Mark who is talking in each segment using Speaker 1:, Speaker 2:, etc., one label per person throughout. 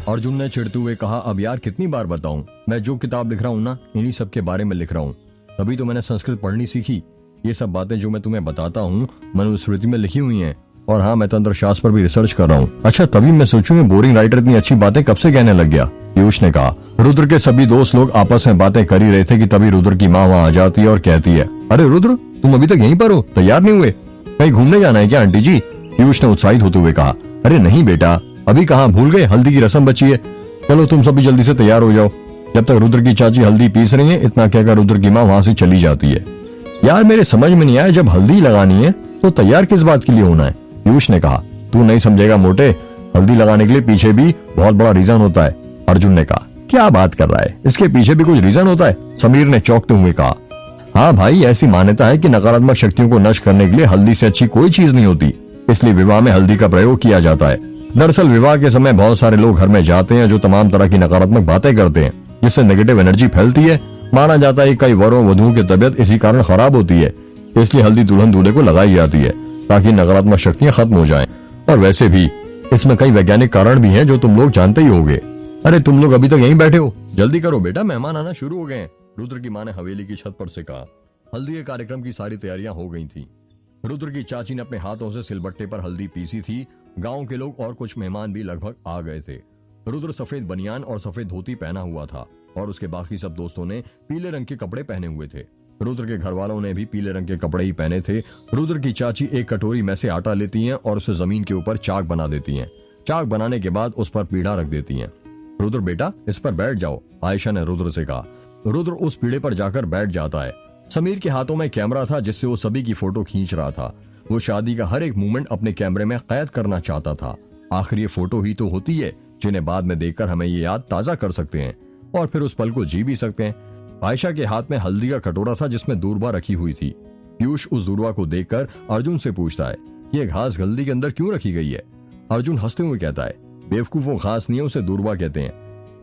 Speaker 1: अर्जुन ने चिढ़ते हुए कहा, अब यार कितनी बार बताऊं, मैं जो किताब लिख रहा हूं ना, इन्हीं सब के बारे में लिख रहा हूं। तभी तो मैंने संस्कृत पढ़नी सीखी। ये सब बातें जो मैं तुम्हें बताता हूँ मनुस्मृति में लिखी हुई हैं। और हाँ, मैं तंत्र शास्त्र पर भी रिसर्च कर रहा हूँ। अच्छा, तभी मैं सोचूं बोरिंग राइटर इतनी अच्छी बातें कब से कहने लग गया, पीयूष ने कहा। रुद्र के सभी दोस्त लोग आपस में बातें कर ही रहे थे कि तभी रुद्र की माँ वहाँ आ जाती है और कहती है, अरे रुद्र, तुम अभी तक यहीं पर हो, तैयार नहीं हुए? कहीं घूमने जाना है क्या आंटी जी? पीयूष ने उत्साहित होते हुए कहा। अरे नहीं बेटा, अभी कहाँ, भूल गए, हल्दी की रस्म बची है। चलो तुम सभी जल्दी से तैयार हो जाओ। जब तक रुद्र की चाची हल्दी पीस रही है, इतना कहकर रुद्र की माँ वहाँ से चली जाती है। यार मेरे समझ में नहीं आया, जब हल्दी लगानी है तो तैयार किस बात के लिए होना है? पीयूष ने कहा। तू नहीं समझेगा मोटे, हल्दी लगाने के लिए पीछे भी बहुत बड़ा रीजन होता है। अर्जुन ने कहा। क्या बात कर रहा है, इसके पीछे भी कुछ रीजन होता है? समीर ने चौंकते हुए कहा। हाँ भाई, ऐसी मान्यता है कि नकारात्मक शक्तियों को नष्ट करने के लिए हल्दी से अच्छी कोई चीज नहीं होती, इसलिए विवाह में हल्दी का प्रयोग किया जाता है। दरअसल विवाह के समय बहुत सारे लोग घर में जाते हैं जो तमाम तरह की नकारात्मक बातें करते हैं, जिससे नेगेटिव एनर्जी फैलती है। माना जाता है कई वरों वधुओं की तबीयत इसी कारण खराब होती है, इसलिए हल्दी दुल्हन दूल्हे को लगाई जाती है ताकि नकारात्मक शक्तियां खत्म हो जाएं। और वैसे भी इसमें कई वैज्ञानिक कारण भी हैं जो तुम लोग जानते ही होंगे। अरे तुम लोग अभी तक यहीं बैठे हो, जल्दी करो बेटा, मेहमान आना शुरू हो गए हैं। रुद्र की माँ ने हवेली की छत पर से कहा। हल्दी के कार्यक्रम की सारी तैयारियां हो गई थी। रुद्र की चाची ने अपने हाथों से सिलबट्टे पर हल्दी पीसी थी। गांव के लोग और कुछ मेहमान भी लगभग आ गए थे। रुद्र सफेद बनियान और सफेद धोती पहना हुआ था और उसके बाकी सब दोस्तों ने पीले रंग के कपड़े पहने हुए थे। रुद्र के घर वालों ने भी पीले रंग के कपड़े ही पहने थे। रुद्र की चाची एक कटोरी में से आटा लेती हैं और उसे जमीन के ऊपर चाक बना देती हैं। चाक बनाने के बाद उस पर पीढ़ा रख देती हैं। रुद्र बेटा, इस पर बैठ जाओ, आयशा ने रुद्र से कहा। रुद्र उस पीढ़े पर जाकर बैठ जाता है। समीर के हाथों में कैमरा था जिससे वो सभी की फोटो खींच रहा था। वो शादी का हर एक मूवमेंट अपने कैमरे में कैद करना चाहता था। आखिर ये फोटो ही तो होती है जिन्हें बाद में देखकर हमें ये याद ताजा कर सकते हैं और फिर उस पल को जी भी सकते हैं। आयशा के हाथ में हल्दी का कटोरा था जिसमें दूरबा रखी हुई थी। पीयूष उस दूरबा को देखकर अर्जुन से पूछता है, ये घास हल्दी के अंदर क्यों रखी गई है? अर्जुन हंसते हुए कहता है, बेवकूफ, वो घास नहीं है, उसे दूरबा कहते हैं।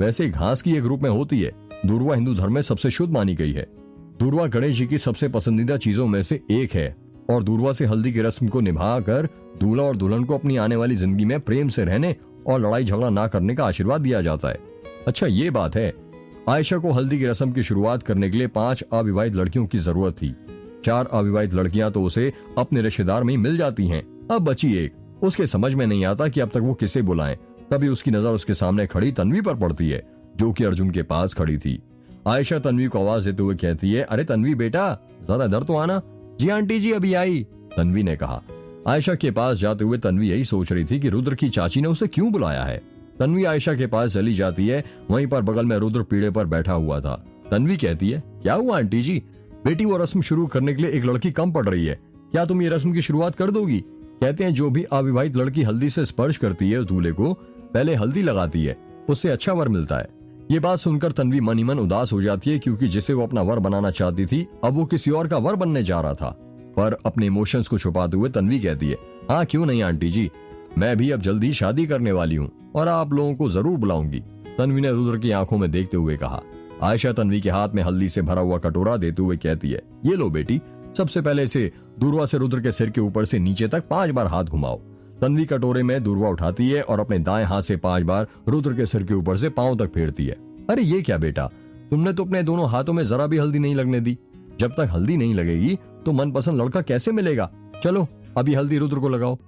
Speaker 1: वैसे घास की एक रूप में होती है। दूरबा हिंदू धर्म में सबसे शुद्ध मानी गई है। दूरबा गणेश जी की सबसे पसंदीदा चीजों में से एक है और दूरबा से हल्दी की रस्म को निभाकर दूल्हा और दुल्हन को अपनी आने वाली जिंदगी में प्रेम से रहने और लड़ाई झगड़ा ना करने का आशीर्वाद दिया जाता है। अच्छा, ये बात है। आयशा को हल्दी की रस्म की शुरुआत करने के लिए 5 अविवाहित लड़कियों की जरूरत थी। 4 अविवाहित लड़कियां तो उसे अपने रिश्तेदार में ही मिल जाती हैं। अब बची एक। उसके समझ में नहीं आता कि अब तक वो किसे बुलाएं। तभी उसकी नजर उसके सामने खड़ी तन्वी पर पड़ती है, जो कि अर्जुन के पास खड़ी थी। आयशा तन्वी को आवाज देते हुए कहती है, अरे तन्वी बेटा, जरा इधर तो आना। जी आंटी जी, अभी आई, तन्वी ने कहा। आयशा के पास जाते हुए तन्वी यही सोच रही थी कि रुद्र की चाची ने उसे क्यों बुलाया है। तन्वी आयशा के पास चली जाती है। वहीं पर बगल में रुद्र पीढ़े पर बैठा हुआ था। तन्वी कहती है, क्या हुआ आंटी जी? बेटी, वो रस्म शुरू करने के लिए एक लड़की कम पड़ रही है, क्या तुम ये रस्म की शुरुआत कर दोगी? कहते हैं जो भी अविवाहित लड़की हल्दी से स्पर्श करती है दूल्हे को, पहले हल्दी लगाती है, उससे अच्छा वर मिलता है। ये बात सुनकर तन्वी मन ही मन उदास हो जाती है, क्योंकि जिसे वो अपना वर बनाना चाहती थी अब वो किसी और का वर बनने जा रहा था। पर अपने इमोशंस को छुपाते हुए तन्वी कहती है, हाँ क्यों नहीं आंटी जी, मैं भी अब जल्दी शादी करने वाली हूँ और आप लोगों को जरूर बुलाऊंगी, तन्वी ने रुद्र की आंखों में देखते हुए कहा। आयशा तन्वी के हाथ में हल्दी से भरा हुआ कटोरा देते हुए कहती है, ये लो बेटी, सबसे पहले इसे दूरबा से रुद्र के सिर के ऊपर से नीचे तक 5 बार हाथ घुमाओ। तन्वी कटोरे में दूरबा उठाती है और अपने दाएं हाथ से 5 बार रुद्र के सिर के ऊपर से पांव तक फेरती है। अरे ये क्या बेटा, तुमने तो अपने दोनों हाथों में जरा भी हल्दी नहीं लगने दी। जब तक हल्दी नहीं लगेगी तो मनपसंद लड़का कैसे मिलेगा? चलो अभी हल्दी रुद्र को लगाओ।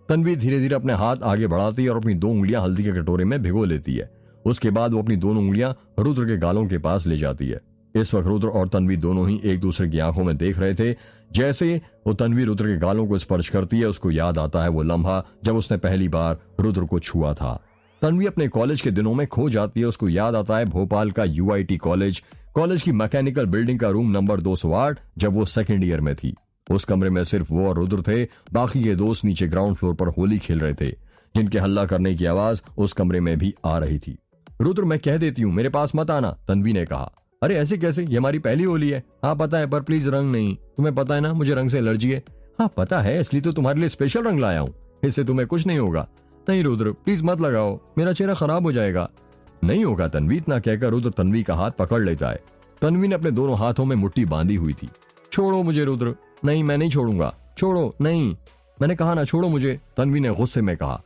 Speaker 1: तन्वी धीरे धीरे अपने हाथ आगे बढ़ाती है और अपनी 2 उंगलियां हल्दी के कटोरे में भिगो लेती है। उसके बाद वो अपनी दोनों उंगलियां रुद्र के गालों के पास ले जाती है। इस वक्त रुद्र और तन्वी दोनों ही एक दूसरे की आंखों में देख रहे थे। जैसे वो तन्वी रुद्र के गालों को स्पर्श करती है, उसको याद आता है वो लम्हा जब उसने पहली बार रुद्र को छुआ था। तन्वी अपने कॉलेज के दिनों में खो जाती है। उसको याद आता है भोपाल का UIT कॉलेज की मैकेनिकल बिल्डिंग का रूम नंबर 208, जब वो 2nd ईयर में थी। उस कमरे में सिर्फ वो और रुद्र थे। बाकी के दोस्त नीचे ग्राउंड फ्लोर पर होली खेल रहे थे, जिनके हल्ला करने की आवाज उस कमरे में भी आ रही थी। रुद्र, मैं कह देती हूँ, मेरे पास मत आना, तन्वी ने कहा। अरे ऐसे कैसे, ये हमारी पहली होली है। हाँ पता है, पर प्लीज रंग नहीं, तुम्हें पता है ना मुझे रंग से एलर्जी है। हाँ पता है, इसलिए तो तुम्हारे लिए स्पेशल रंग लाया हूँ, इससे तुम्हें कुछ नहीं होगा। नहीं रुद्र, प्लीज मत लगाओ, मेरा चेहरा खराब हो जाएगा। नहीं होगा तन्वी, इतना कहकर रुद्र तन्वी का हाथ पकड़ लेता है। तन्वी ने अपने दोनों हाथों में मुट्ठी बांधी हुई थी। छोड़ो मुझे रुद्र। नहीं, मैं नहीं छोड़ूंगा, छोड़ो, नहीं, मैंने कहा ना, छोड़ो मुझे, तन्वी ने गुस्से में कहा।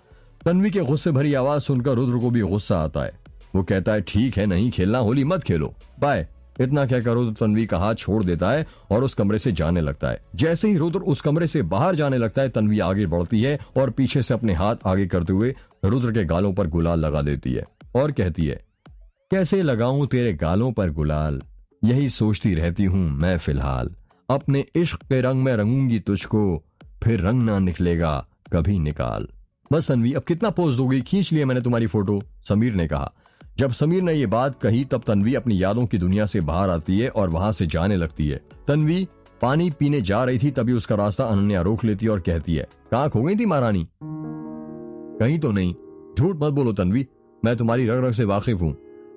Speaker 1: तन्वी के गुस्से भरी आवाज सुनकर रुद्र को भी गुस्सा आता है। वो कहता है ठीक है, नहीं खेलना होली मत खेलो, बाय। इतना कहकर रुद्र तन्वी का हाथ छोड़ देता है और उस कमरे से जाने लगता है। जैसे ही रुद्र उस कमरे से बाहर जाने लगता है, तन्वी आगे बढ़ती है और पीछे से अपने हाथ आगे करते हुए रुद्र के गालों पर गुलाल लगा देती है और कहती है, कैसे लगाऊं तेरे गालों पर गुलाल, यही सोचती रहती हूं मैं फिलहाल। अपने इश्क के रंग में रंगूंगी तुझको, फिर रंग ना निकलेगा कभी निकाल। बस तन्वी, अब कितना पोज दोगी, खींच लिया मैंने तुम्हारी फोटो, समीर ने कहा। जब समीर ने ये बात कही तब तन्वी अपनी यादों की दुनिया से बाहर आती है और वहां से जाने लगती है। तन्वी पानी पीने जा रही थी, तभी उसका रास्ता अनन्या रोक लेती है और कहती है, कहाँ खो गई थी महारानी? कहीं तो नहीं, झूठ मत बोलो तन्वी, मैं तुम्हारी रग रग से वाकिफ हूँ।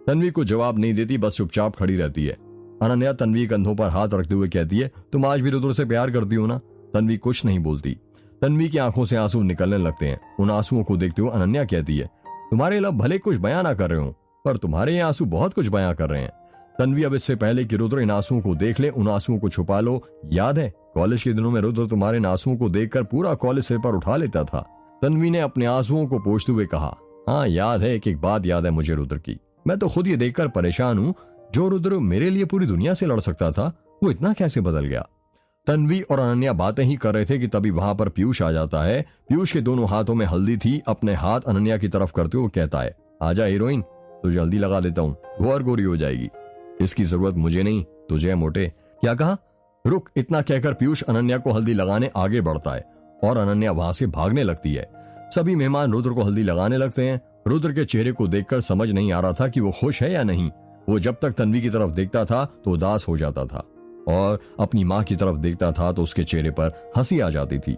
Speaker 1: तन्वी को जवाब नहीं देती, बस चुपचाप खड़ी रहती है। अनन्या तन्वी कंधों पर हाथ रखते हुए कहती है, तुम आज भी रुद्र से प्यार करती हो ना? तन्वी कुछ नहीं बोलती। तन्वी की आंखों से आंसू निकलने लगते हैं। उन आंसुओं को देखते हुए अनन्या कहती है, तुम्हारे लब भले कुछ बयां ना कर रहे हो, पर तुम्हारे ये आंसू बहुत कुछ बयां कर रहे हैं। तन्वी, अब इससे पहले कि रुद्र इन आंसुओं को देख ले, उन आंसुओं को छुपा लो। याद है कॉलेज के दिनों में रुद्र तुम्हारे इन आंसुओं को देखकर पूरा कॉलेज सिर पर उठा लेता था। तन्वी ने अपने आंसुओं को पोंछते हुए कहा, हाँ याद है, एक बात याद है मुझे रुद्र की। मैं तो खुद ये देखकर परेशान हूँ, जो रुद्र मेरे लिए पूरी दुनिया से लड़ सकता था, वो इतना कैसे बदल गया। तन्वी और अनन्या बातें ही कर रहे थे कि तभी वहां पर पीयूष आ जाता है। पीयूष के दोनों हाथों में हल्दी थी। अपने हाथ अनन्या की तरफ करते हुए कहता है, आजा हीरोइन, तुझे हल्दी लगा देता हूँ, गौर गोरी हो जाएगी। इसकी जरूरत मुझे नहीं, तुझे मोटे। क्या कहा? रुक। इतना कहकर पीयूष अनन्या को हल्दी लगाने आगे बढ़ता है और अनन्या वहां से भागने लगती है। सभी मेहमान रुद्र को हल्दी लगाने लगते हैं। रुद्र के चेहरे को देखकर समझ नहीं आ रहा था कि वो खुश है या नहीं। वो जब तक तन्वी की तरफ देखता था तो उदास हो जाता था और अपनी माँ की तरफ देखता था तो उसके चेहरे पर हंसी आ जाती थी।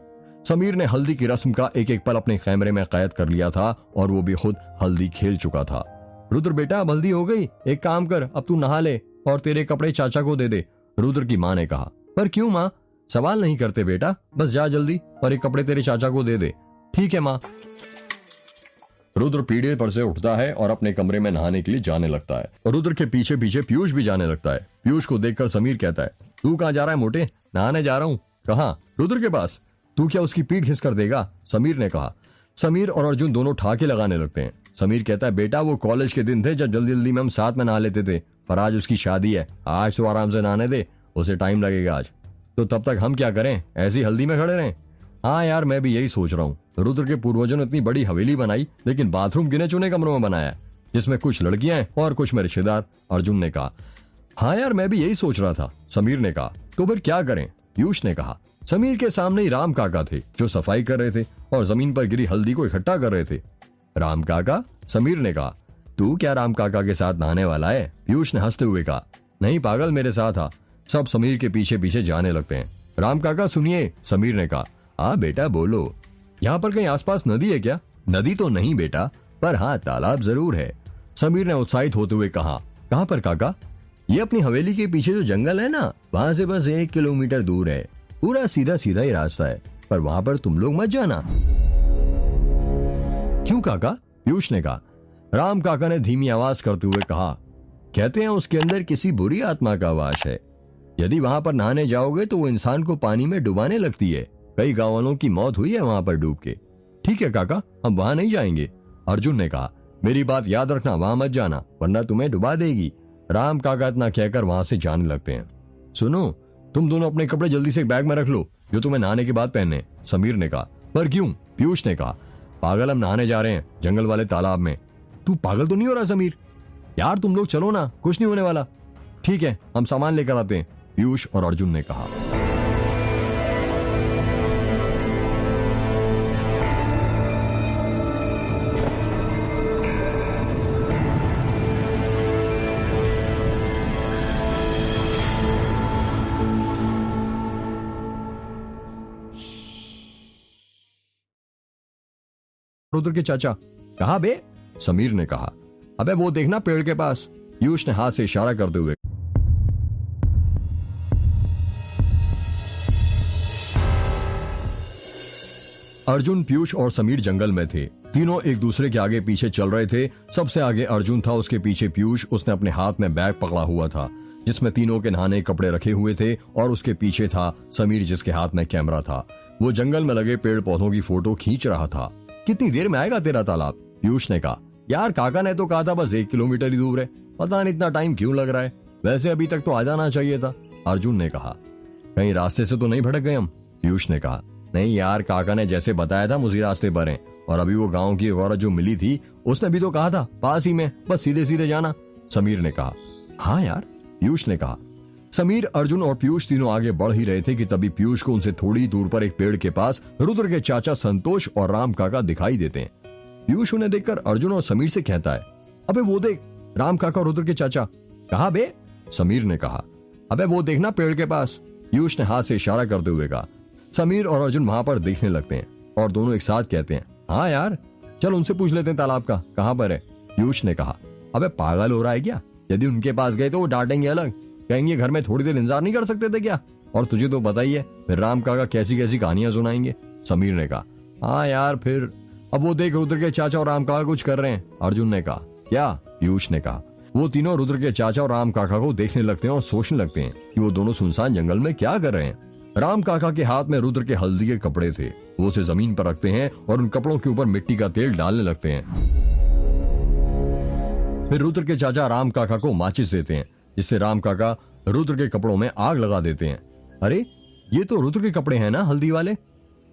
Speaker 1: समीर ने हल्दी की रस्म का एक एक पल अपने कैमरे में कैद कर लिया था और वो भी खुद हल्दी खेल चुका था। रुद्र बेटा, अब हल्दी हो गई, एक काम कर, अब तू नहा ले और तेरे कपड़े चाचा को दे दे, रुद्र की माँ ने कहा। पर क्यों माँ? सवाल नहीं करते बेटा, बस जा जल्दी और ये कपड़े तेरे चाचा को दे दे। ठीक है माँ। रुद्र पीढ़े पर से उठता है और अपने कमरे में नहाने के लिए जाने लगता है और रुद्र के पीछे पीछे पीयूष भी जाने लगता है। पीयूष को देखकर समीर कहता है, तू कहाँ जा रहा है मोटे? नहाने जा रहा हूँ। कहाँ? रुद्र के पास। तू क्या उसकी पीठ खिस कर देगा? समीर ने कहा। समीर और अर्जुन दोनों ठाके लगाने लगते हैं। समीर कहता है, बेटा वो कॉलेज के दिन थे जब जल्दी जल्दी में हम साथ में नहा लेते थे, पर आज उसकी शादी है, आज तो आराम से नहाने दे, उसे टाइम लगेगा आज। तो तब तक हम क्या करें, ऐसी हल्दी में खड़े रहें? हाँ यार, मैं भी यही सोच रहा हूँ। रुद्र के पूर्वजों ने इतनी बड़ी हवेली बनाई, लेकिन बाथरूम गिने चुने कमरों में बनाया, जिसमें कुछ लड़कियां हैं और कुछ में रिश्तेदार। अर्जुन ने कहा। हाँ यार, मैं भी यही सोच रहा था, समीर ने कहा। तो फिर क्या करें? पीयूष ने कहा। समीर के सामने ही राम काका थे जो सफाई कर रहे थे और जमीन पर गिरी हल्दी को इकट्ठा कर रहे थे। राम काका? समीर ने कहा। तू क्या राम काका के साथ नहाने वाला है? पीयूष ने हंसते हुए कहा। नहीं पागल, मेरे साथ आ। सब समीर के पीछे पीछे जाने लगते हैं। राम काका सुनिए, समीर ने कहा। हाँ बेटा बोलो। यहाँ पर कहीं आसपास नदी है क्या? नदी तो नहीं बेटा, पर हाँ तालाब जरूर है, समीर ने उत्साहित होते हुए कहा। कहाँ पर काका? ये अपनी हवेली के पीछे जो जंगल है ना, वहां से बस 1 किलोमीटर दूर है, पूरा सीधा सीधा ही रास्ता है, पर वहां पर तुम लोग मत जाना। क्यों काका? पीयूष ने कहा। राम काका ने धीमी आवाज करते हुए कहा, कहते हैं उसके अंदर किसी बुरी आत्मा का वास है। यदि वहां पर नहाने जाओगे तो वो इंसान को पानी में डुबाने लगती है। कई गांव वालों की मौत हुई है वहां पर डूब के। ठीक है काका, हम वहां नहीं जाएंगे, अर्जुन ने कहा। मेरी बात याद रखना, वहां मत जाना वरना तुम्हें डुबा देगी। राम काका इतना कहकर वहां से जाने लगते हैं। सुनो, तुम दोनों अपने कपड़े जल्दी से बैग में रख लो जो तुम्हें नहाने के बाद पहनने, समीर ने कहा। पर क्यों? पीयूष ने कहा। पागल, हम नहाने जा रहे हैं जंगल वाले तालाब में। तू पागल तो नहीं हो रहा समीर? यार तुम लोग चलो ना, कुछ नहीं होने वाला। ठीक है, हम सामान लेकर आते हैं, पीयूष और अर्जुन ने कहा। रुद्र के चाचा। कहाँ बे? समीर ने कहा। अबे वो देखना पेड़ के पास, पीयूष ने हाथ से इशारा करते हुए। अर्जुन, पीयूष और समीर जंगल में थे। तीनों एक दूसरे के आगे पीछे चल रहे थे। सबसे आगे अर्जुन था, उसके पीछे पीयूष। उसने अपने हाथ में बैग पकड़ा हुआ था जिसमें तीनों के नहाने कपड़े रखे हुए थे और उसके पीछे था समीर जिसके हाथ में कैमरा था। वो जंगल में लगे पेड़ पौधों की फोटो खींच रहा था। कितनी देर में आएगा तेरा तालाब? पीयूष ने कहा। यार काका ने तो कहा था बस 1 किलोमीटर ही दूर है, पता नहीं इतना टाइम क्यों लग रहा है, वैसे अभी तक तो आ जाना चाहिए था। अर्जुन ने कहा। कहीं रास्ते से तो नहीं भटक गए हम? पीयूष ने कहा। नहीं यार, काका ने जैसे बताया था उसी रास्ते पर हैं, और अभी वो गांव की एक औरत जो मिली थी उसने भी तो कहा था पास ही में, बस सीधे सीधे जाना। समीर ने कहा। हाँ यार, पीयूष ने कहा। समीर, अर्जुन और पीयूष तीनों आगे बढ़ ही रहे थे कि तभी पीयूष को उनसे थोड़ी दूर पर एक पेड़ के पास रुद्र के चाचा संतोष और राम काका दिखाई देते हैं। पीयूष उन्हें देखकर अर्जुन और समीर से कहता है, अबे वो देख, राम काका और रुद्र के चाचा। कहा बे? समीर ने कहा। अबे वो देखना पेड़ के पास, पीयूष ने हाथ से इशारा करते हुए कहा। समीर और अर्जुन वहां पर देखने लगते हैं और दोनों एक साथ कहते हैं, हाँ यार चल उनसे पूछ लेते हैं तालाब का कहां पर है। पीयूष ने कहा। अबे पागल हो रहा है क्या? यदि उनके पास गए तो वो डांटेंगे अलग, कहेंगे घर में थोड़ी देर इंतजार नहीं कर सकते थे क्या? और तुझे तो पता ही है फिर राम काका कैसी कैसी कहानियां सुनाएंगे। समीर ने कहा। हाँ यार फिर अब वो देख, रुद्र के चाचा और राम काका कुछ कर रहे हैं। अर्जुन ने कहा। क्या? पीयूष ने कहा। वो तीनों रुद्र के चाचा और राम काका को देखने लगते हैं और सोचने लगते हैं कि वो दोनों सुनसान जंगल में क्या कर रहे हैं। राम काका के हाथ में रुद्र के हल्दी के कपड़े थे, वो उसे जमीन पर रखते हैं और उन कपड़ों के ऊपर मिट्टी का तेल डालने लगते हैं। फिर रुद्र के चाचा राम काका को माचिस देते हैं, जिससे राम काका रुद्र के कपड़ों में आग लगा देते हैं। अरे ये तो रुद्र के कपड़े हैं ना हल्दी वाले,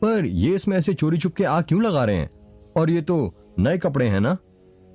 Speaker 1: पर ये इसमें ऐसे चोरी छुप के आग क्यों लगा रहे हैं? और ये तो नए कपड़े हैं ना?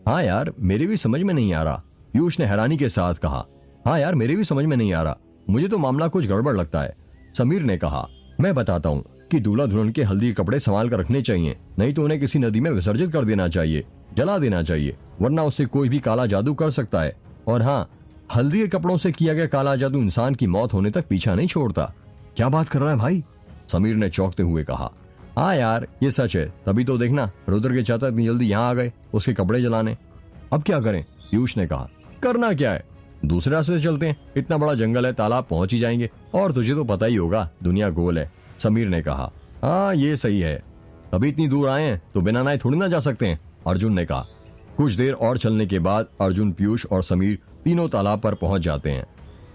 Speaker 1: हाँ यार मेरे भी समझ में नहीं आ रहा, पीयूष ने हैरानी के साथ कहा। हाँ यार मेरे भी समझ में नहीं आ रहा, मुझे तो मामला कुछ गड़बड़ लगता है। समीर ने कहा। मैं बताता हूँ कि दूल्हा दुल्हन के हल्दी कपड़े संभाल कर रखने चाहिए, नहीं तो उन्हें किसी नदी में विसर्जित कर देना चाहिए, जला देना चाहिए, वरना उससे कोई भी काला जादू कर सकता है। और हाँ, हल्दी के कपड़ों से किया गया काला जादू इंसान की मौत होने तक पीछा नहीं छोड़ता। क्या बात कर रहा है भाई? समीर ने चौंकते हुए कहा। हाँ यार ये सच है, तभी तो देखना रुद्र के चाचा इतनी जल्दी यहाँ आ गए उसके कपड़े जलाने। अब क्या करें? पीयूष ने कहा। करना क्या है, दूसरे रास्ते से चलते हैं, इतना बड़ा जंगल है, तालाब पहुंच ही जाएंगे, और तुझे तो पता ही होगा दुनिया गोल है। समीर ने कहा। हाँ ये सही है, अभी इतनी दूर आए हैं तो बिना नहाए थोड़ी ना जा सकते हैं। अर्जुन ने कहा। कुछ देर और चलने के बाद अर्जुन, पीयूष और समीर तीनों तालाब पर पहुंच जाते हैं।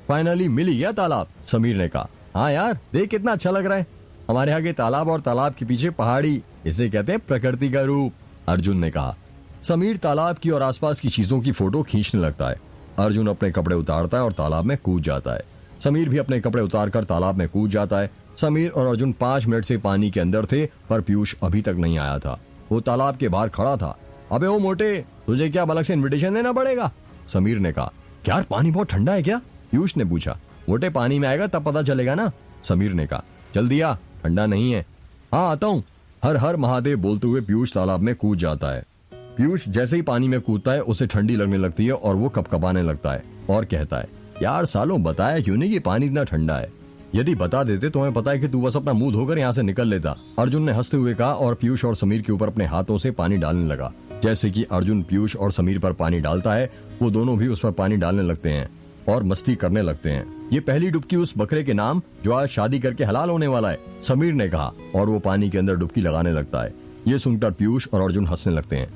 Speaker 1: फाइनली मिल ही गया तालाब, समीर ने कहा। हाँ यार देख कितना अच्छा लग रहा है, हमारे यहाँ के तालाब और तालाब के पीछे पहाड़ी, इसे कहते हैं प्रकृति का रूप, अर्जुन ने कहा। समीर तालाब की और आसपास की चीजों की फोटो खींचने लगता है। अर्जुन अपने कपड़े उतारता है और तालाब में कूद जाता है। समीर भी अपने कपड़े उतारकर तालाब में कूद जाता है। समीर और अर्जुन 5 मिनट से पानी के अंदर थे, पर पीयूष अभी तक नहीं आया था। वो तालाब के बाहर खड़ा था। अबे ओ मोटे, तुझे क्या अलग से इन्विटेशन देना पड़ेगा? समीर ने कहा। क्या यार पानी बहुत ठंडा है क्या? पीयूष ने पूछा। मोटे पानी में आएगा तब पता चलेगा ना, समीर ने कहा। जल्दी आ, ठंडा नहीं है। हाँ आता हूँ। हर हर महादेव बोलते हुए पीयूष तालाब में कूद जाता है। पीयूष जैसे ही पानी में कूदता है उसे ठंडी लगने लगती है और वो कपकपाने लगता है और कहता है, यार सालों बताया क्यों नहीं कि पानी इतना ठंडा है? यदि बता देते तो हमें पता है कि तू बस अपना मुंह धोकर यहाँ से निकल लेता, अर्जुन ने हंसते हुए कहा और पीयूष और समीर के ऊपर अपने हाथों से पानी डालने लगा। जैसे कि अर्जुन पीयूष और समीर पर पानी डालता है, वो दोनों भी उस पर पानी डालने लगते हैं और मस्ती करने लगते हैं। ये पहली डुबकी उस बकरे के नाम जो आज शादी करके हलाल होने वाला है, समीर ने कहा, और वो पानी के अंदर डुबकी लगाने लगता है। ये सुनकर पीयूष और अर्जुन हंसने लगते हैं।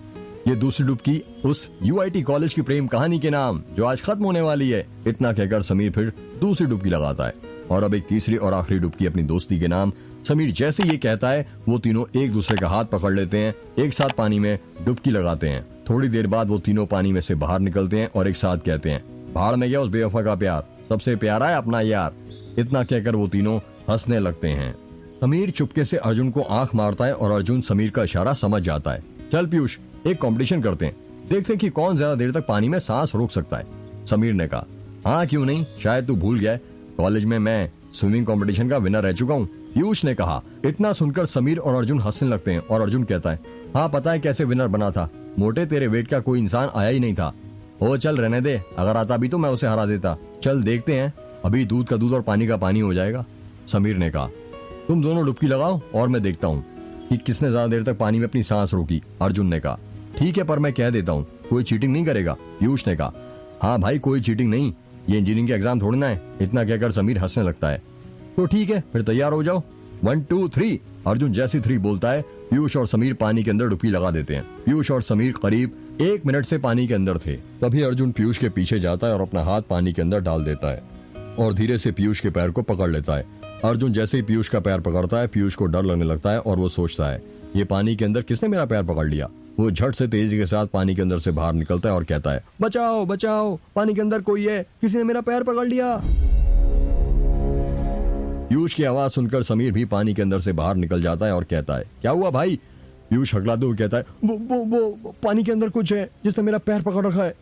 Speaker 1: ये दूसरी डुबकी उस UIT कॉलेज की प्रेम कहानी के नाम जो आज खत्म होने वाली है, इतना कहकर समीर फिर दूसरी डुबकी लगाता है। और अब एक तीसरी और आखिरी डुबकी अपनी दोस्ती के नाम। समीर जैसे ये कहता है वो तीनों एक दूसरे का हाथ पकड़ लेते हैं, एक साथ पानी में डुबकी लगाते हैं। थोड़ी देर बाद वो तीनों पानी में से बाहर निकलते हैं और एक साथ कहते हैं, भाड़ में गया उस बेवफा का प्यार, सबसे प्यारा है अपना यार। इतना कहकर वो तीनों हंसने लगते हैं। समीर चुपके से अर्जुन को आंख मारता है और अर्जुन समीर का इशारा समझ जाता है। चल पीयूष, एक कंपटीशन करते हैं, देखते हैं कि कौन ज्यादा देर तक पानी में सांस रोक सकता है, समीर ने कहा। हाँ क्यों नहीं, शायद तू भूल गया है, कॉलेज में मैं स्विमिंग कंपटीशन का विनर रह चुका हूँ, पीयूष ने कहा। इतना सुनकर समीर और अर्जुन हंसने लगते हैं और अर्जुन कहता है, हाँ पता है कैसे विनर बना था, मोटे तेरे वेट का कोई इंसान आया ही नहीं था। ओ चल रहने दे, अगर आता भी तो मैं उसे हरा देता। चल देखते हैं, अभी दूध का दूध और पानी का पानी हो जाएगा, समीर ने कहा। तुम दोनों डुबकी लगाओ और मैं देखता हूँ कि किसने ज्यादा देर तक पानी में अपनी सांस रोकी, अर्जुन ने कहा। ठीक है पर मैं कह देता हूँ कोई चीटिंग नहीं करेगा, पीयूष ने कहा। हाँ भाई कोई चीटिंग नहीं, ये इंजीनियरिंग के एग्जाम थोड़ी ना है, इतना कहकर समीर हंसने लगता है। तो ठीक है फिर तैयार हो जाओ, 1 2 3। अर्जुन जैसी 3 बोलता है, पीयूष और समीर पानी के अंदर डुबकी लगा देते हैं। पीयूष और समीर करीब 1 मिनट से पानी के अंदर थे। तभी अर्जुन पीयूष के पीछे जाता है और अपना हाथ पानी के अंदर डाल देता है और धीरे से पीयूष के पैर को पकड़ लेता है। अर्जुन जैसे ही पीयूष का पैर पकड़ता है, पीयूष को डर लगने लगता है और वो सोचता है, ये पानी के अंदर किसने मेरा पैर पकड़ लिया? वो झट से तेजी के साथ पानी के अंदर से बाहर निकलता है और कहता है, बचाओ बचाओ, पानी के अंदर कोई है, किसी ने मेरा पैर पकड़ लिया। पीयूष की आवाज सुनकर समीर भी पानी के अंदर से बाहर निकल जाता है और कहता है, क्या हुआ भाई? पीयूष हकलाते हुए कहता है, वो पानी के अंदर कुछ है जिसने मेरा पैर पकड़ रखा है।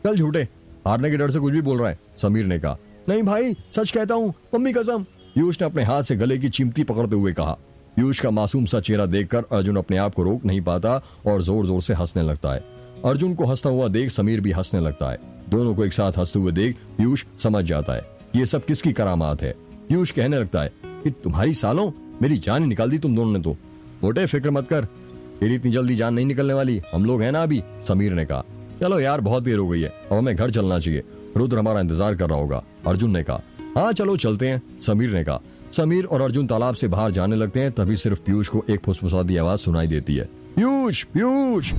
Speaker 1: चल झूठे, हारने के डर से कुछ भी बोल रहा है, समीर ने कहा। नहीं भाई, सच कहता हूँ, मम्मी कसम, पीयूष ने अपने हाथ से गले की चिमटी पकड़ते हुए कहा। पीयूष का मासूम सा चेहरा देखकर अर्जुन अपने आप को रोक नहीं पाता और जोर जोर से हंसने लगता है। अर्जुन को हंसता हुआ देख समीर भी हंसने लगता है। दोनों को एक साथ हंसते हुए देख पीयूष समझ जाता है ये सब किसकी करामात है। पीयूष कहने लगता है कि तुम्हारी सालों मेरी जान ही निकाल दी तुम दोनों ने तो। मोटे, फिक्र मत कर, तेरी इतनी जल्दी जान नहीं निकलने वाली, हम लोग हैं ना अभी, समीर ने कहा। चलो यार, बहुत देर हो गई है, अब हमें घर चलना चाहिए, रुद्र हमारा इंतजार कर रहा होगा, अर्जुन ने कहा। हाँ चलो चलते हैं, समीर ने कहा। समीर और अर्जुन तालाब से बाहर जाने लगते हैं। तभी सिर्फ पीयूष को एक फुसफुसाती आवाज सुनाई देती है, पीयूष पीयूष।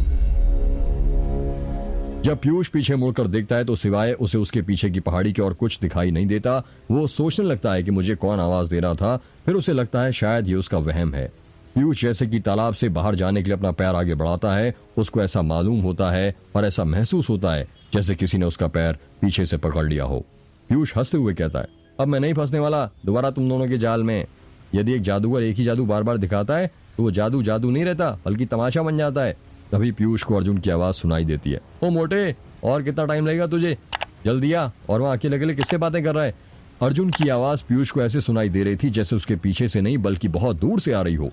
Speaker 1: जब पीयूष पीछे मुड़कर देखता है तो सिवाय उसे उसके पीछे की पहाड़ी के और कुछ दिखाई नहीं देता। वो सोचने लगता है कि मुझे कौन आवाज दे रहा था। फिर उसे लगता है शायद ये उसका वहम है। पीयूष जैसे कि तालाब से बाहर जाने के लिए अपना पैर आगे बढ़ाता है। उसको ऐसा मालूम होता है और ऐसा महसूस होता है जैसे किसी ने उसका पैर पीछे से पकड़ लिया हो। पीयूष हंसते हुए कहता है, अब मैं नहीं फंसने वाला दोबारा तुम दोनों के जाल में। यदि एक जादूगर एक ही जादू बार बार दिखाता है तो वो जादू जादू नहीं रहता बल्कि तमाशा बन जाता है। तभी पीयूष को अर्जुन की आवाज सुनाई देती है, ओ मोटे, और कितना टाइम लगेगा तुझे? जल्दी आ। और वहां अकेले अकेले किससे बातें कर रहा है? अर्जुन की आवाज पीयूष को ऐसे सुनाई दे रही थी जैसे उसके पीछे से नहीं बल्कि बहुत दूर से आ रही हो।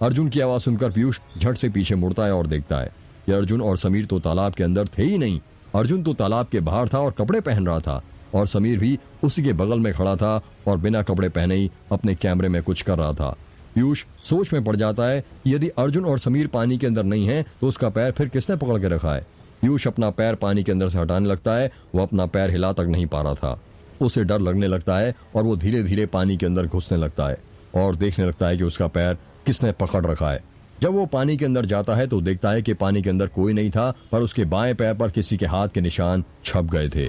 Speaker 1: अर्जुन की आवाज सुनकर पीयूष झट से पीछे मुड़ता है और देखता है कि अर्जुन और समीर तो तालाब के अंदर थे ही नहीं। अर्जुन तो तालाब के बाहर था और कपड़े पहन रहा था और समीर भी उसी के बगल में खड़ा था और बिना कपड़े पहने ही अपने कैमरे में कुछ कर रहा था। पीयूष सोच में पड़ जाता है कि यदि अर्जुन और समीर पानी के अंदर नहीं है तो उसका पैर फिर किसने पकड़ के रखा है। पीयूष अपना पैर पानी के अंदर से हटाने लगता है। वो अपना पैर हिला तक नहीं पा रहा था। उसे डर लगने लगता है और वो धीरे धीरे पानी के अंदर घुसने लगता है और देखने लगता है कि उसका पैर किसने पकड़ रखा है। जब वो पानी के अंदर जाता है तो देखता है कि पानी के अंदर कोई नहीं था, पर उसके बाएं पैर पर किसी के हाथ के निशान छप गए थे,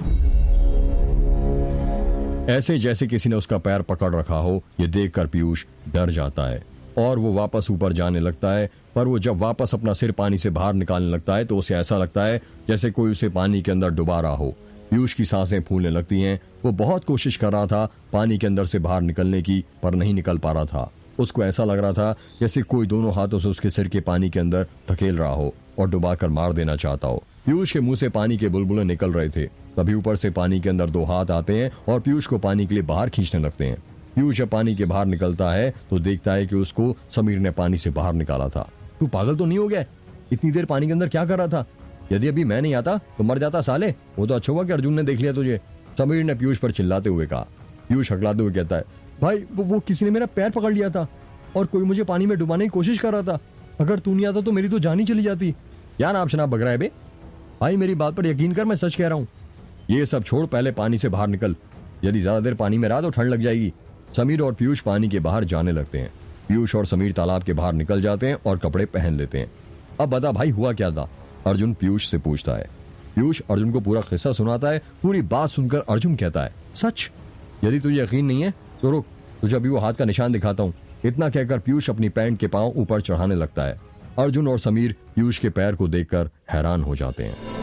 Speaker 1: ऐसे जैसे किसी ने उसका पैर पकड़ रखा हो। ये देखकर पीयूष डर जाता है और वो वापस ऊपर जाने लगता है। पर वो जब वापस अपना सिर पानी से बाहर निकालने लगता है तो उसे ऐसा लगता है जैसे कोई उसे पानी के अंदर डुबा रहा हो। पीयूष की सांसें फूलने लगती हैं। वो बहुत कोशिश कर रहा था पानी के अंदर से बाहर निकलने की, पर नहीं निकल पा रहा था। उसको ऐसा लग रहा था जैसे कोई दोनों हाथों से उसके सिर के पानी के अंदर धकेल रहा हो और डुबाकर मार देना चाहता हो। पीयूष के मुंह से पानी के बुलबुले निकल रहे थे। तभी ऊपर से पानी के अंदर दो हाथ आते हैं और पीयूष को पानी के लिए बाहर खींचने लगते हैं। पीयूष जब पानी के बाहर निकलता है तो देखता है कि उसको समीर ने पानी से बाहर निकाला था। तू पागल तो नहीं हो गया? इतनी देर पानी के अंदर क्या कर रहा था? यदि अभी मैं नहीं आता तो मर जाता साले। वो तो अच्छा हुआ कि अर्जुन ने देख लिया तुझे, समीर ने पीयूष पर चिल्लाते हुए कहा। पीयूष हकलाते हुए कहता है, भाई वो किसी ने मेरा पैर पकड़ लिया था और कोई मुझे पानी में डुबाने की कोशिश कर रहा था। अगर तू नहीं आता तो मेरी तो जान ही चली जाती। क्या नाप शनाप बग रहा है बे? भाई मेरी बात पर यकीन कर, मैं सच कह रहा हूँ। ये सब छोड़, पहले पानी से बाहर निकल। यदि ज्यादा देर पानी में रहा तो ठंड लग जाएगी। समीर और पीयूष पानी के बाहर जाने लगते हैं। पीयूष और समीर तालाब के बाहर निकल जाते हैं और कपड़े पहन लेते हैं। अब बता भाई हुआ क्या था? अर्जुन पीयूष से पूछता है। पीयूष अर्जुन को पूरा किस्सा सुनाता है। पूरी बात सुनकर अर्जुन कहता है, सच? यदि तुझे यकीन नहीं है तो रुक, तुझे अभी वो हाथ का निशान दिखाता हूँ। इतना कहकर पीयूष अपनी पैंट के पांव ऊपर चढ़ाने लगता है। अर्जुन और समीर पीयूष के पैर को देखकर हैरान हो जाते हैं।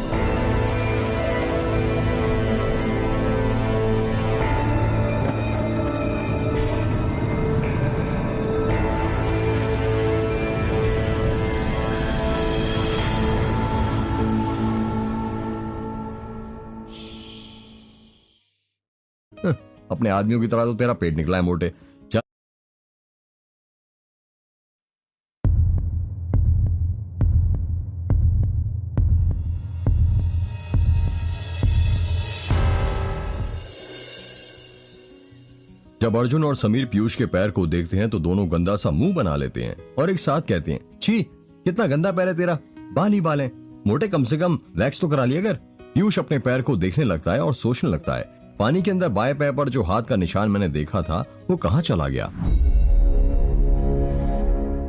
Speaker 1: अपने आदमियों की तरह तो तेरा पेट निकला है मोटे। चल जब अर्जुन और समीर पीयूष के पैर को देखते हैं तो दोनों गंदा सा मुंह बना लेते हैं और एक साथ कहते हैं, छी कितना गंदा पैर है तेरा, बाल ही बाल है। मोटे, कम से कम वैक्स तो करा लिया कर। पीयूष अपने पैर को देखने लगता है और सोचने लगता है, पानी के अंदर बाएं पैर पर जो हाथ का निशान मैंने देखा था वो कहाँ चला गया?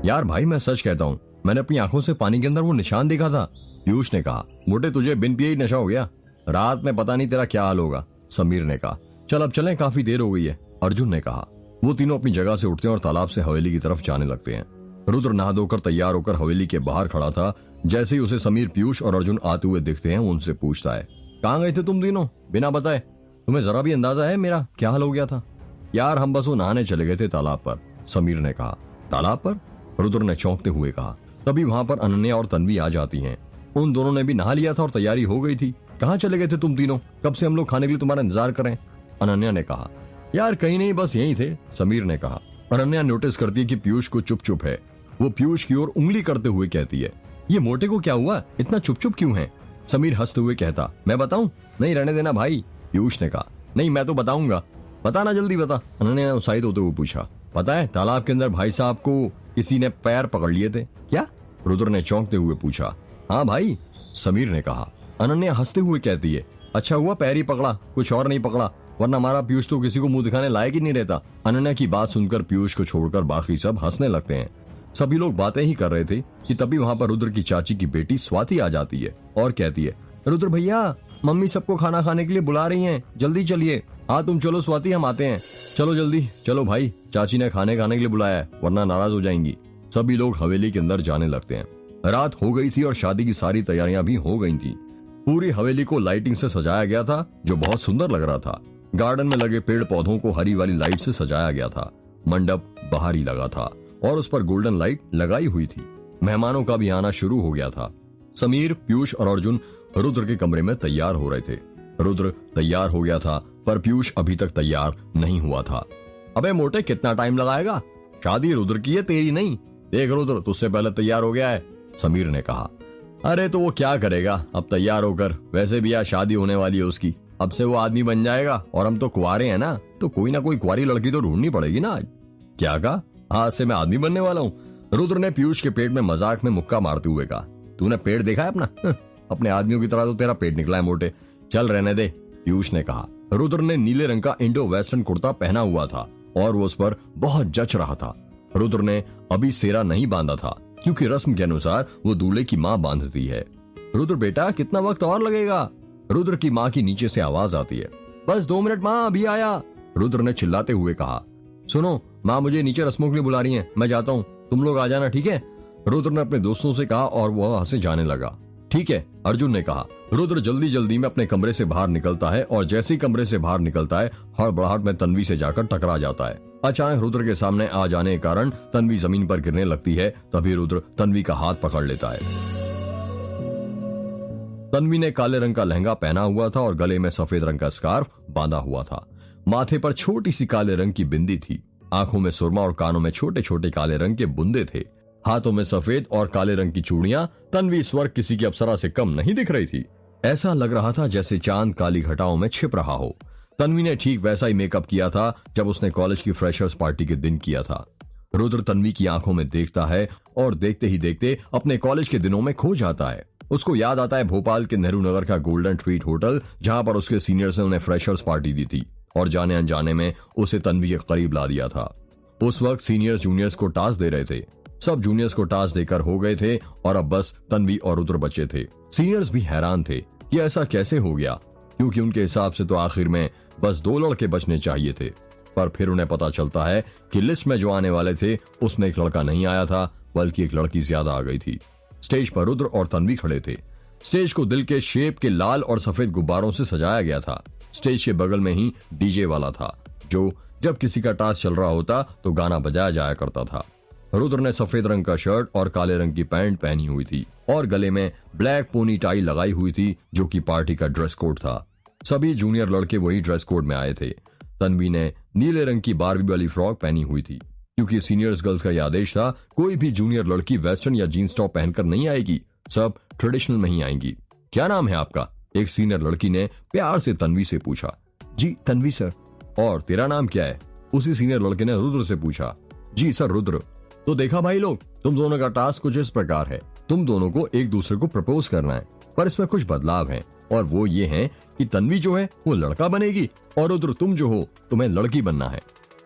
Speaker 1: यार भाई मैं सच कहता हूँ, मैंने अपनी आंखों से पानी के अंदर वो निशान देखा था। पीयूष ने कहा। मोटे, तुझे बिन पिए ही नशा हो गया, रात में पता नहीं तेरा क्या हाल होगा, समीर ने कहा। चल अब चलें, काफी देर हो गई है, अर्जुन ने कहा। वो तीनों अपनी जगह से उठते हैं और तालाब से हवेली की तरफ जाने लगते हैं। रुद्र नहा धोकर तैयार होकर हवेली के बाहर खड़ा था। जैसे ही उसे समीर, पीयूष और अर्जुन आते हुए दिखते हैं, वो उनसे पूछता है, कहाँ गए थे तुम तीनों बिना बताए? तुम्हें जरा भी अंदाजा है मेरा क्या हाल हो गया था? यार हम बस वो नहाने चले गए थे तालाब पर, समीर ने कहा। तालाब पर? रुद्र ने चौंकते हुए कहा। तभी वहां पर अनन्या और तन्वी आ जाती हैं। उन दोनों ने भी नहा लिया था और तैयारी हो गई थी। कहाँ चले गए थे तुम तीनों? कब से हम लोग खाने के लिए तुम्हारा इंतजार करें? अनन्या ने कहा। यार कहीं नहीं, बस यहीं थे, समीर ने कहा। अनन्या नोटिस करती है कि पीयूष को चुप चुप है। वो पीयूष की ओर उंगली करते हुए कहती है, ये मोटे को क्या हुआ, इतना चुप चुप क्यों है? समीर हंसते हुए कहता, मैं बताऊं? नहीं रहने देना भाई, पीयूष ने कहा। नहीं मैं तो बताऊंगा, बताना जल्दी बता, अनन्या ने उत्साहित होते हुए पूछा। पता है तालाब के अंदर भाई साहब को किसी ने पैर पकड़ लिए थे। क्या? रुद्र ने चौंकते हुए पूछा। हाँ भाई, समीर ने कहा। अनन्या हंसते हुए कहती है, अच्छा हुआ पैर ही पकड़ा, कुछ और नहीं पकड़ा, वरना हमारा पीयूष तो किसी को मुंह दिखाने लायक ही नहीं रहता। अनन्या की बात सुनकर पीयूष को छोड़कर बाकी सब हंसने लगते हैं। सभी लोग बातें ही कर रहे थे कि तभी वहां पर रुद्र की चाची की बेटी स्वाति आ जाती है और कहती है, रुद्र भैया मम्मी सबको खाना खाने के लिए बुला रही हैं, जल्दी चलिए। हाँ तुम चलो स्वाति, हम आते हैं। चलो जल्दी चलो भाई, चाची ने खाने खाने के लिए बुलाया है, वरना नाराज हो जाएंगी। सभी लोग हवेली के अंदर जाने लगते हैं। रात हो गई थी और शादी की सारी तैयारियां भी हो गई थी। पूरी हवेली को लाइटिंग से सजाया गया था जो बहुत सुंदर लग रहा था। गार्डन में लगे पेड़ पौधों को हरी वाली लाइट से सजाया गया था। मंडप बाहर ही लगा था और उस पर गोल्डन लाइट लगाई हुई थी। मेहमानों का भी आना शुरू हो गया था। समीर, पीयूष और अर्जुन रुद्र के कमरे में तैयार हो रहे थे। रुद्र तैयार हो गया था पर पीयूष अभी तक तैयार नहीं हुआ था। अबे मोटे कितना टाइम लगाएगा? शादी रुद्र की है, तेरी नहीं। देख रुद्र तुझसे पहले तैयार हो गया है, समीर ने कहा। अरे तो वो क्या करेगा अब तैयार होकर, वैसे भी आज शादी होने वाली है उसकी। अब से वो आदमी बन जाएगा और हम तो कुंवारे हैं ना, तो कोई ना कोई कुंवारी लड़की तो ढूंढनी पड़ेगी ना आज। क्या कहा? आज से मैं आदमी बनने वाला हूँ, रुद्र ने पीयूष के पेट में मजाक में मुक्का मारते हुए कहा। तूने पेट देखा है अपना? अपने आदमियों की तरह तो तेरा पेट निकला है मोटे, चल रहने दे, पीयूष ने कहा। रुद्र ने नीले रंग का इंडो वेस्टर्न कुर्ता पहना हुआ था और वो उस पर बहुत जच रहा था। रुद्र ने अभी सेरा नहीं बांधा था क्योंकि रस्म के अनुसार वो दूल्हे की माँ बांधती है। रुद्र बेटा कितना वक्त और लगेगा? रुद्र की माँ की नीचे से आवाज आती है। बस 2 मिनट माँ, अभी आया, रुद्र ने चिल्लाते हुए कहा। सुनो माँ, मुझे नीचे रस्मों के लिए बुला रही हैं, मैं जाता हूँ, तुम लोग आ जाना, ठीक है? रुद्र ने अपने दोस्तों से कहा और वह वहां से जाने लगा। ठीक है, अर्जुन ने कहा। रुद्र जल्दी जल्दी में अपने कमरे से बाहर निकलता है और जैसे ही कमरे से बाहर निकलता है हड़बड़ाहट में तन्वी से जाकर टकरा जाता है। अचानक रुद्र के सामने आ जाने के कारण तन्वी जमीन पर गिरने लगती है। तभी रुद्र तन्वी का हाथ पकड़ लेता है। तन्वी ने काले रंग का लहंगा पहना हुआ था और गले में सफेद रंग का स्कार्फ बांधा हुआ था। माथे पर छोटी सी काले रंग की बिंदी थी। आंखों में सुरमा और कानों में छोटे छोटे काले रंग के बुंदे थे। हाथों में सफेद और काले रंग की चूड़ियां। तन्वी स्वर्ग किसी की अप्सरा से कम नहीं दिख रही थी। ऐसा लग रहा था जैसे चांद काली घटाओं में छिप रहा हो। तन्वी ने ठीक वैसा ही मेकअप किया था जब उसने कॉलेज की फ्रेशर्स पार्टी के दिन किया था। रुद्र तन्वी की आंखों में देखता है और देखते ही देखते अपने कॉलेज के दिनों में खो जाता है। उसको याद आता है भोपाल के नेहरू नगर का गोल्डन ट्रीट होटल, जहां पर उसके सीनियर्स ने उन्हें फ्रेशर्स पार्टी दी थी और जाने अनजाने में उसे तन्वी के करीब ला दिया था। उस वक्त सीनियर्स जूनियर्स को टास्क दे रहे थे। सब जूनियर्स को टास्क देकर हो गए थे और अब बस तन्वी और रुद्र बचे थे। सीनियर्स भी हैरान थे कि ऐसा कैसे हो गया, क्योंकि उनके हिसाब से तो आखिर में बस 2 लड़के बचने चाहिए थे। पर फिर उन्हें पता चलता है कि लिस्ट में जो आने वाले थे उसमें एक लड़का नहीं आया था, बल्कि एक लड़की ज्यादा आ गई थी। स्टेज पर रुद्र और तन्वी खड़े थे। स्टेज को दिल के शेप के लाल और सफेद गुब्बारों से सजाया गया था। स्टेज के बगल में ही डीजे वाला था, जो जब किसी का टास्क चल रहा होता तो गाना बजाया जाया करता था। रुद्र ने सफेद रंग का शर्ट और काले रंग की पैंट पहनी हुई थी और गले में ब्लैक पोनी टाई लगाई हुई थी, जो कि पार्टी का ड्रेस कोड था। सभी जूनियर लड़के वही ड्रेस कोड में आए थे। तन्वी ने नीले रंग की बारबी वाली फ्रॉक पहनी हुई थी, क्योंकि सीनियर्स गर्ल्स का यह आदेश था, कोई भी जूनियर लड़की वेस्टर्न या जीन्स टॉप पहनकर नहीं आएगी, सब ट्रेडिशनल में ही आएंगी। क्या नाम है आपका? एक सीनियर लड़की ने प्यार से तन्वी से पूछा। जी तन्वी सर। और तेरा नाम क्या है? उसी सीनियर लड़के ने रुद्र से पूछा। जी सर रुद्र। तो देखा भाई लोग, तुम दोनों का टास्क कुछ इस प्रकार है। तुम दोनों को एक दूसरे को प्रपोज करना है, पर इसमें कुछ बदलाव हैं, और वो ये हैं कि तन्वी जो है वो लड़का बनेगी और रुद्र तुम जो हो तुम्हें लड़की बनना है,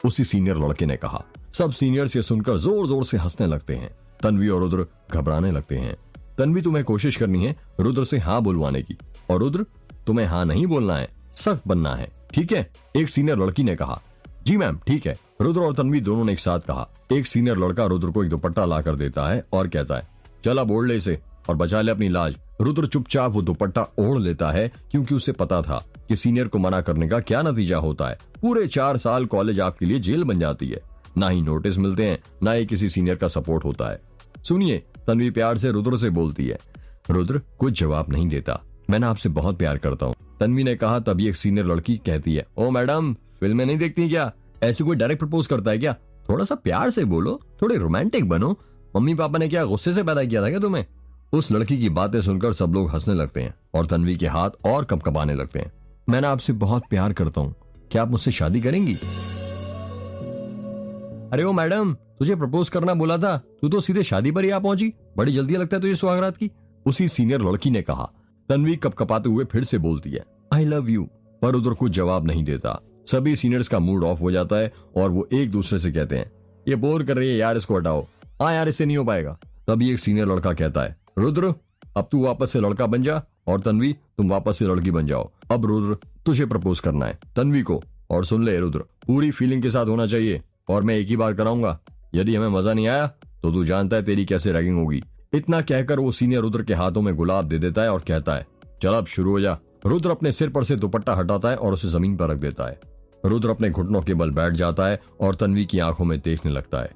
Speaker 1: उसी सीनियर लड़के ने कहा। सब सीनियर्स ये सुनकर जोर जोर से हंसने लगते हैं। तन्वी और रुद्र घबराने लगते हैं। तन्वी, तुम्हें कोशिश करनी है रुद्र से हाँ बुलवाने की, और रुद्र तुम्हें हाँ नहीं बोलना है, सख्त बनना है, ठीक है? एक सीनियर लड़की ने कहा। जी मैम ठीक है, रुद्र और तन्वी दोनों ने एक साथ कहा। एक सीनियर लड़का रुद्र को एक दुपट्टा ला कर देता है और कहता है, चल अब ओढ़ ले इसे और बचा ले अपनी लाज। रुद्र चुपचाप वो दुपट्टा ओढ़ लेता है क्योंकि उसे पता था कि सीनियर को मना करने का क्या नतीजा होता है। पूरे 4 साल कॉलेज आपके लिए जेल बन जाती है। ना ही नोटिस मिलते हैं, ना ही किसी सीनियर का सपोर्ट होता है। सुनिए, तन्वी प्यार से रुद्र से बोलती है। रुद्र कुछ जवाब नहीं देता। मैं ना आपसे बहुत प्यार करता हूँ, तन्वी ने कहा। तभी एक सीनियर लड़की कहती है, ओ मैडम, फिल्में नहीं देखती क्या? ऐसे कोई डायरेक्ट प्रपोज करता है क्या? थोड़ा सा प्यार से बोलो, थोड़े रोमांटिक बनो। मम्मी पापा ने क्या गुस्से से पैदा किया था क्या तुम्हें? उस लड़की की बातें सुनकर सब लोग हंसने लगते हैं और तन्वी के हाथ और कपकपाने लगते हैं। मैं ना आपसे बहुत प्यार करता हूँ, क्या आप मुझसे शादी करेंगी? अरे ओ मैडम, तुझे प्रपोज करना बोला था, तू तो सीधे शादी पर ही आ पहुंची। बड़ी जल्दी लगता है तुझे सुहागरात की। उसी सीनियर लड़की ने कहा। तन्वी कपकपाते हुए फिर से बोलती है, आई लव यू। पर उधर कुछ जवाब नहीं देता। सभी सीनियर्स का मूड ऑफ हो जाता है और वो एक दूसरे से कहते हैं, ये बोर कर रही है यार, इसको हटाओ। हाँ यार, इससे नहीं हो पाएगा। तभी एक सीनियर लड़का कहता है, रुद्र अब तू वापस से लड़का बन जा और तन्वी तुम वापस से लड़की बन जाओ। अब रुद्र तुझे प्रपोज करना है तन्वी को। और सुन ले रुद्र, पूरी फीलिंग के साथ होना चाहिए और मैं एक ही बार कराऊंगा। यदि हमें मजा नहीं आया तो तू जानता है तेरी कैसे रैगिंग होगी। इतना कहकर वो सीनियर रुद्र के हाथों में गुलाब दे देता है और कहता है, चल अब शुरू हो जा। रुद्र अपने सिर पर से दुपट्टा हटाता है और उसे जमीन पर रख देता है। रुद्र अपने घुटनों के बल बैठ जाता है और तन्वी की आंखों में देखने लगता है।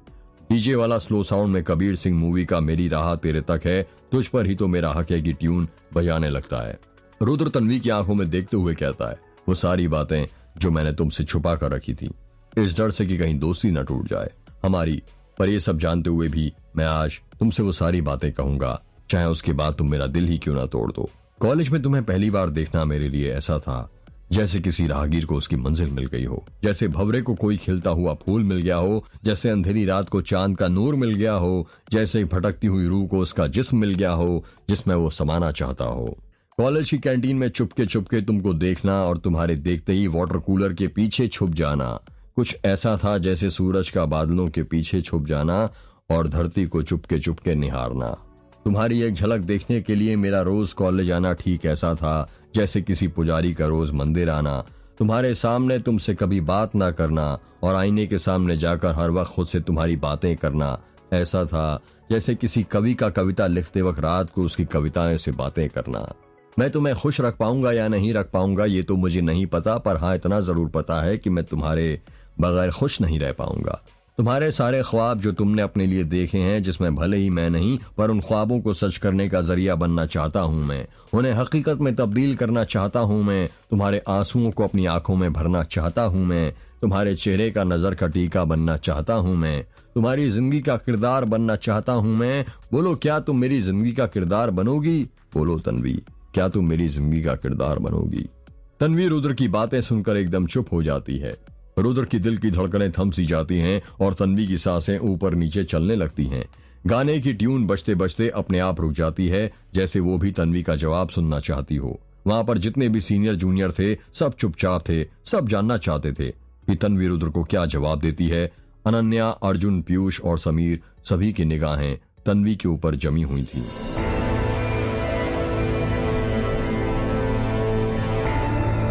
Speaker 1: डीजे वाला स्लो साउंड में कबीर सिंह मूवी का मेरी राह तेरे तक है, तुझ पर ही तो मेरा हक है की ट्यून बजाने लगता है। रुद्र तन्वी की आंखों में देखते हुए कहता है, वो सारी बातें जो मैंने तुमसे छुपा कर रखी थी, इस डर से कि कहीं दोस्ती न टूट जाए हमारी, पर ये सब जानते हुए भी मैं आज तुमसे वो सारी बातें कहूंगा, चाहे उसके बाद तुम मेरा दिल ही क्यों ना तोड़ दो। कॉलेज में तुम्हें पहली बार देखना मेरे लिए ऐसा था जैसे किसी राहगीर को उसकी मंजिल मिल गई हो, जैसे भंवरे को कोई खिलता हुआ फूल मिल गया हो, जैसे अंधेरी रात को चांद का नूर मिल गया हो, जैसे भटकती हुई रूह को उसका जिस्म मिल गया हो जिसमें वो समाना चाहता हो। कॉलेज की कैंटीन में चुपके चुपके तुमको देखना और तुम्हारे देखते ही वाटर कूलर के पीछे छुप जाना कुछ ऐसा था जैसे सूरज का बादलों के पीछे छुप जाना और धरती को चुपके चुपके निहारना। तुम्हारी एक झलक देखने के लिए मेरा रोज कॉलेज आना ठीक ऐसा था जैसे किसी पुजारी का रोज मंदिर आना। तुम्हारे सामने तुमसे कभी बात ना करना और आईने के सामने जाकर हर वक्त खुद से तुम्हारी बातें करना ऐसा था जैसे किसी कवि का कविता लिखते वक्त रात को उसकी कविताएं से बातें करना। मैं तुम्हें खुश रख पाऊंगा या नहीं रख पाऊंगा ये तो मुझे नहीं पता, पर हाँ इतना जरूर पता है कि मैं तुम्हारे बगैर खुश नहीं रह पाऊंगा। तुम्हारे सारे ख्वाब जो तुमने अपने लिए देखे हैं, जिसमें भले ही मैं नहीं पर उन ख्वाबों को सच करने का जरिया बनना चाहता हूं मैं, उन्हें हकीकत में तब्दील करना चाहता हूं मैं। तुम्हारे आंसुओं को अपनी आंखों में भरना चाहता हूं मैं, तुम्हारे चेहरे का नजर का टीका बनना चाहता हूं मैं, तुम्हारी जिंदगी का किरदार बनना चाहता हूं मैं। बोलो क्या तुम मेरी जिंदगी का किरदार बनोगी? बोलो तन्वी, क्या तुम मेरी जिंदगी का किरदार बनोगी? तन्वी रुद्र की बातें सुनकर एकदम चुप हो जाती है। रुद्र की दिल की धड़कनें थम सी जाती हैं और तन्वी की सांसें ऊपर नीचे चलने लगती हैं। गाने की ट्यून बजते बजते अपने आप रुक जाती है जैसे वो भी तन्वी का जवाब सुनना चाहती हो। वहां पर जितने भी सीनियर जूनियर थे सब चुपचाप थे, सब जानना चाहते थे कि तन्वी रुद्र को क्या जवाब देती है। अनन्या, अर्जुन, पीयूष और समीर सभी की निगाहें तन्वी के ऊपर जमी हुई थी।